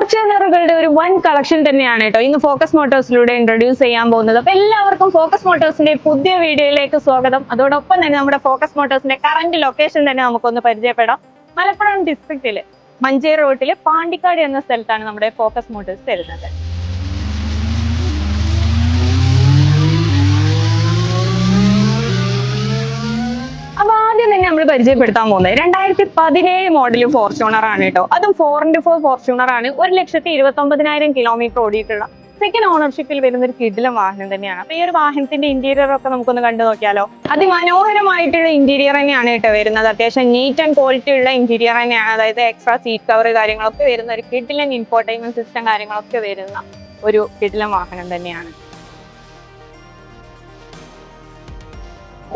ഫോർച്യൂണറുകളുടെ ഒരു വൻ കളക്ഷൻ തന്നെയാണ് കേട്ടോ ഇന്ന് ഫോക്കസ് മോട്ടോഴ്സിലൂടെ ഇൻട്രൊഡ്യൂസ് ചെയ്യാൻ പോകുന്നത്. അപ്പൊ എല്ലാവർക്കും ഫോക്കസ് മോട്ടോഴ്സിന്റെ പുതിയ വീഡിയോയിലേക്ക് സ്വാഗതം. അതോടൊപ്പം തന്നെ നമ്മുടെ ഫോക്കസ് മോട്ടോഴ്സിന്റെ കറന്റ് ലൊക്കേഷൻ തന്നെ നമുക്കൊന്ന് പരിചയപ്പെടാം. മലപ്പുറം ഡിസ്ട്രിക്റ്റില് മഞ്ചേരി റോട്ടില് പാണ്ടിക്കാട് എന്ന സ്ഥലത്താണ് നമ്മുടെ ഫോക്കസ് മോട്ടോഴ്സ് വരുന്നത്. അപ്പൊ ആദ്യം തന്നെ നമ്മൾ പരിചയപ്പെടുത്താൻ പോകുന്നത് 2017 മോഡൽ ഫോർച്യൂണർ ആണ് കേട്ടോ. അതും 4x4 ഫോർച്യൂണർ ആണ്. 1,29,000 കിലോമീറ്റർ ഓടിയിട്ടുള്ള സെക്കൻഡ് ഓണർഷിപ്പിൽ വരുന്ന ഒരു കിടിലം വാഹനം തന്നെയാണ്. അപ്പൊ ഈ ഒരു വാഹനത്തിന്റെ ഇന്റീരിയർ ഒക്കെ നമുക്കൊന്ന് കണ്ടു നോക്കിയാലോ. അതിമനോഹരമായിട്ടുള്ള ഇന്റീരിയർ തന്നെയാണ് കേട്ടോ വരുന്നത്. അത്യാവശ്യം നീറ്റ് ആൻഡ് ക്വാളിറ്റി ഉള്ള ഇന്റീരിയർ തന്നെയാണ്. അതായത് എക്സ്ട്രാ സീറ്റ് കവർ കാര്യങ്ങളൊക്കെ വരുന്ന ഒരു കിടിലൻ ഇൻഫോർടൈൻമെന്റ് സിസ്റ്റം കാര്യങ്ങളൊക്കെ വരുന്ന ഒരു കിടിലം വാഹനം തന്നെയാണ്.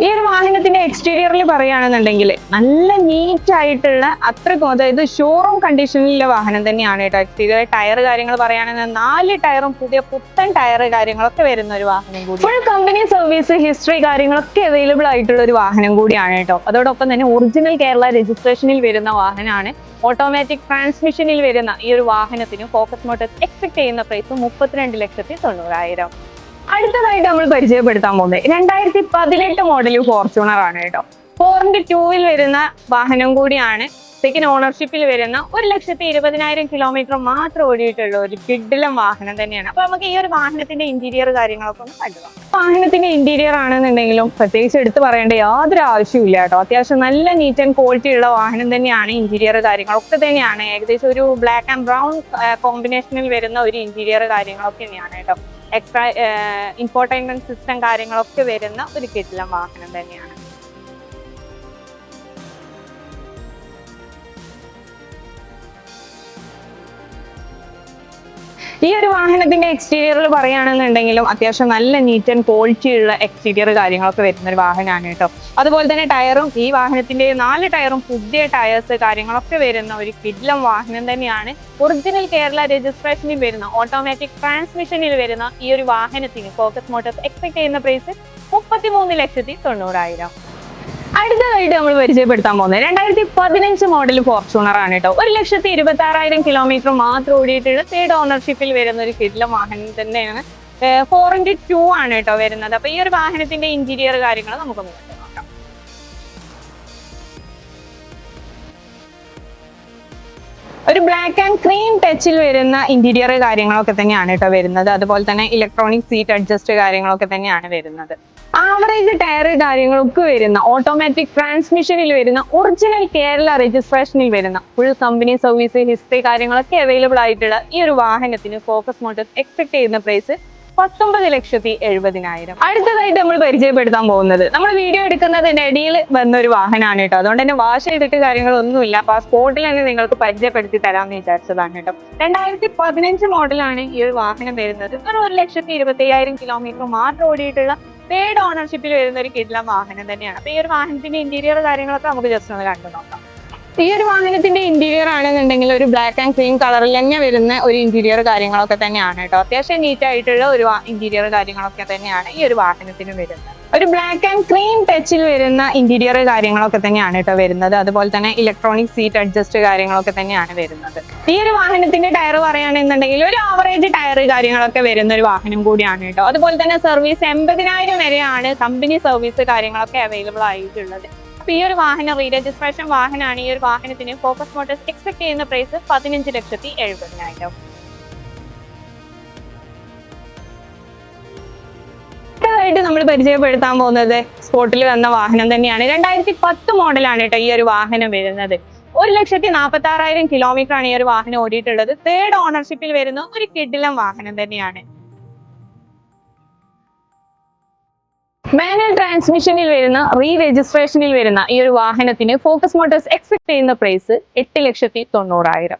ഈ ഒരു വാഹനത്തിന്റെ എക്സ്റ്റീരിയറിൽ പറയുകയാണെന്നുണ്ടെങ്കിൽ നല്ല നീറ്റ് ആയിട്ടുള്ള അത്രക്കും, അതായത് ഷോറൂം കണ്ടീഷനിലുള്ള വാഹനം തന്നെയാണ് കേട്ടോ. എക്സ്റ്റീരിയർ ടയർ കാര്യങ്ങൾ പറയുകയാണെങ്കിൽ 4 ടയറും പുതിയ പുത്തൻ ടയർ കാര്യങ്ങളൊക്കെ വരുന്ന ഒരു വാഹനം കൂടി. ഫുൾ കമ്പനി സർവീസ് ഹിസ്റ്ററി കാര്യങ്ങളൊക്കെ അവൈലബിൾ ആയിട്ടുള്ള ഒരു വാഹനം കൂടിയാണ് കേട്ടോ. അതോടൊപ്പം തന്നെ ഒറിജിനൽ കേരള രജിസ്ട്രേഷനിൽ വരുന്ന വാഹനമാണ്. ഓട്ടോമാറ്റിക് ട്രാൻസ്മിഷനിൽ വരുന്ന ഈ ഒരു വാഹനത്തിന് ഫോക്കസ് മോട്ടോഴ്സ് എക്സ്പെക്ട് ചെയ്യുന്ന പ്രൈസ് 32,90,000. അടുത്തതായിട്ട് നമ്മൾ പരിചയപ്പെടുത്താൻ പോകുന്നത് 2018 മോഡൽ ഫോർച്യൂണർ ആണ് കേട്ടോ. 4x2 വരുന്ന വാഹനം കൂടിയാണ്. സെക്കൻഡ് ഓണർഷിപ്പിൽ വരുന്ന 1,20,000 കിലോമീറ്റർ മാത്രം ഓടിയിട്ടുള്ള ഒരു കിടിലം വാഹനം തന്നെയാണ്. അപ്പൊ നമുക്ക് ഈ ഒരു വാഹനത്തിന്റെ ഇന്റീരിയർ കാര്യങ്ങളൊക്കെ ഒന്ന് കണ്ടുപോകാം. വാഹനത്തിന്റെ ഇന്റീരിയർ ആണെന്നുണ്ടെങ്കിലും പ്രത്യേകിച്ച് എടുത്ത് പറയേണ്ട യാതൊരു ആവശ്യമില്ല കേട്ടോ. അത്യാവശ്യം നല്ല നീറ്റ് ആൻഡ് ക്വാളിറ്റി ഉള്ള വാഹനം തന്നെയാണ്. ഇന്റീരിയർ കാര്യങ്ങളൊക്കെ തന്നെയാണ് ഏകദേശം ഒരു ബ്ലാക്ക് ആൻഡ് ബ്രൗൺ കോമ്പിനേഷനിൽ വരുന്ന ഒരു ഇന്റീരിയർ കാര്യങ്ങളൊക്കെ തന്നെയാണ് കേട്ടോ. എക്സ്ട്രാ ഇൻഫോർടൈൻമെന്റ് സിസ്റ്റം കാര്യങ്ങളൊക്കെ വരുന്ന ഒരു കിടിലം വാഹനം തന്നെയാണ്. ഈ ഒരു വാഹനത്തിന്റെ എക്സ്റ്റീരിയറിൽ പറയുകയാണെന്നുണ്ടെങ്കിലും അത്യാവശ്യം നല്ല നീറ്റ് ആൻഡ് ക്വാളിറ്റി ഉള്ള എക്സ്റ്റീരിയർ കാര്യങ്ങളൊക്കെ വരുന്ന ഒരു വാഹനമാണ് കേട്ടോ. അതുപോലെ തന്നെ ടയറും ഈ വാഹനത്തിന്റെ 4 ടയറും പുതിയ ടയേഴ്സ് കാര്യങ്ങളൊക്കെ വരുന്ന ഒരു കിടിലം വാഹനം തന്നെയാണ്. ഒറിജിനൽ കേരള രജിസ്ട്രേഷനിൽ വരുന്ന ഓട്ടോമാറ്റിക് ട്രാൻസ്മിഷനിൽ വരുന്ന ഈ ഒരു വാഹനത്തിന് ഫോക്കസ് മോട്ടോഴ്സ് എക്സ്പെക്ട് ചെയ്യുന്ന പ്രൈസ് 33,90,000. അടുത്തതായിട്ട് നമ്മൾ പരിചയപ്പെടുത്താൻ പോകുന്നത് 2015 മോഡൽ ഫോർച്യൂണർ ആണ് കേട്ടോ. 1,26,000 കിലോമീറ്റർ മാത്രം ഓടിയിട്ടുള്ള തേർഡ് ഓണർഷിപ്പിൽ വരുന്ന ഒരു കിടിലം വാഹനം തന്നെയാണ്. 4x2 ആണ് കേട്ടോ വരുന്നത്. അപ്പൊ ഈ ഒരു വാഹനത്തിന്റെ ഇന്റീരിയർ കാര്യങ്ങൾ നമുക്ക് നോക്കാം. ഒരു ബ്ലാക്ക് ആൻഡ് ക്രീം ടച്ചിൽ വരുന്ന ഇന്റീരിയർ കാര്യങ്ങളൊക്കെ തന്നെയാണ് കേട്ടോ വരുന്നത്. അതുപോലെ തന്നെ ഇലക്ട്രോണിക് സീറ്റ് അഡ്ജസ്റ്റ് കാര്യങ്ങളൊക്കെ തന്നെയാണ് വരുന്നത്. ആവറേജ് ടയർ കാര്യങ്ങളൊക്കെ വരുന്ന ഓട്ടോമാറ്റിക് ട്രാൻസ്മിഷനിൽ വരുന്ന ഒറിജിനൽ കേരള രജിസ്ട്രേഷനിൽ വരുന്ന ഫുൾ കമ്പനി സർവീസ് ഹിസ്റ്ററി കാര്യങ്ങളൊക്കെ അവൈലബിൾ ആയിട്ടുള്ള ഈ ഒരു വാഹനത്തിന് ഫോക്കസ് മോട്ടോഴ്സ് എക്സ്പെക്ട് ചെയ്യുന്ന പ്രൈസ് 19,70,000. അടുത്തതായിട്ട് നമ്മൾ പരിചയപ്പെടുത്താൻ പോകുന്നത് നമ്മൾ വീഡിയോ എടുക്കുന്നതിന്റെ ഇടയിൽ വന്ന ഒരു വാഹനമാണ് കേട്ടോ. അതുകൊണ്ട് തന്നെ വാഷ് ചെയ്തിട്ട് കാര്യങ്ങളൊന്നുമില്ല. അപ്പൊ ആ സ്പോട്ടിൽ തന്നെ നിങ്ങൾക്ക് പരിചയപ്പെടുത്തി തരാമെന്ന് വിചാരിച്ചതാണ് കേട്ടോ. 2015 മോഡലാണ് ഈ ഒരു വാഹനം വരുന്നത്. 1,25,000 കിലോമീറ്റർ മാത്രം ഓടിയിട്ടുള്ള തേർഡ് ഓണർഷിപ്പിൽ വരുന്ന ഒരു കിടിലം വാഹനം തന്നെയാണ്. അപ്പൊ ഈ ഒരു വാഹനത്തിന്റെ ഇന്റീരിയർ കാര്യങ്ങളൊക്കെ നമുക്ക് ജസ്റ്റ് ഒന്ന് കണ്ടു നോക്കാം. ഈ ഒരു വാഹനത്തിന്റെ ഇന്റീരിയർ ആണെന്നുണ്ടെങ്കിൽ ഒരു ബ്ലാക്ക് ആൻഡ് ക്രീം കളറിൽ തന്നെ വരുന്ന ഒരു ഇന്റീരിയർ കാര്യങ്ങളൊക്കെ തന്നെയാണ് കേട്ടോ. അത്യാവശ്യം നീറ്റ് ആയിട്ടുള്ള ഒരു ഇന്റീരിയർ കാര്യങ്ങളൊക്കെ തന്നെയാണ് ഈ ഒരു വാഹനത്തിന് വരുന്നത്. ഒരു ബ്ലാക്ക് ആൻഡ് ക്രീം ടച്ചിൽ വരുന്ന ഇന്റീരിയർ കാര്യങ്ങളൊക്കെ തന്നെയാണ് കേട്ടോ വരുന്നത്. അതുപോലെ തന്നെ ഇലക്ട്രോണിക് സീറ്റ് അഡ്ജസ്റ്റ് കാര്യങ്ങളൊക്കെ തന്നെയാണ് വരുന്നത്. ഈ ഒരു വാഹനത്തിന്റെ ടയർ പറയുകയാണെന്നുണ്ടെങ്കിൽ ഒരു ആവറേജ് ടയർ കാര്യങ്ങളൊക്കെ വരുന്ന ഒരു വാഹനം കൂടിയാണ് കേട്ടോ. അതുപോലെ തന്നെ സർവീസ് 80,000 വരെയാണ് കമ്പനി സർവീസ് കാര്യങ്ങളൊക്കെ അവൈലബിൾ ആയിട്ടുള്ളത്. ഈ ഒരു വാഹനം റീ രജിസ്ട്രേഷൻ വാഹനമാണ്. ഈ ഒരു വാഹനത്തിന് ഫോക്കസ് മോട്ടോഴ്സ് എക്സ്പെക്ട് ചെയ്യുന്ന പ്രൈസ് 15,70,000. ായിട്ട് നമ്മൾ പരിചയപ്പെടുത്താൻ പോകുന്നത് സ്പോട്ടിൽ വന്ന വാഹനം തന്നെയാണ്. 2010 മോഡലാണ് കേട്ടോ ഈ ഒരു വാഹനം വരുന്നത്. 1,46,000 കിലോമീറ്റർ ആണ് ഈ ഒരു വാഹനം ഓടിയിട്ടുള്ളത്. തേർഡ് ഓണർഷിപ്പിൽ വരുന്ന ഒരു കിടിലം വാഹനം തന്നെയാണ്. മാനുവൽ ട്രാൻസ്മിഷനിൽ വരുന്ന റീ രജിസ്ട്രേഷനിൽ വരുന്ന ഈ ഒരു വാഹനത്തിന് ഫോക്കസ് മോട്ടോഴ്സ് എക്സ്പെക്ട് ചെയ്യുന്ന പ്രൈസ് 8,90,000.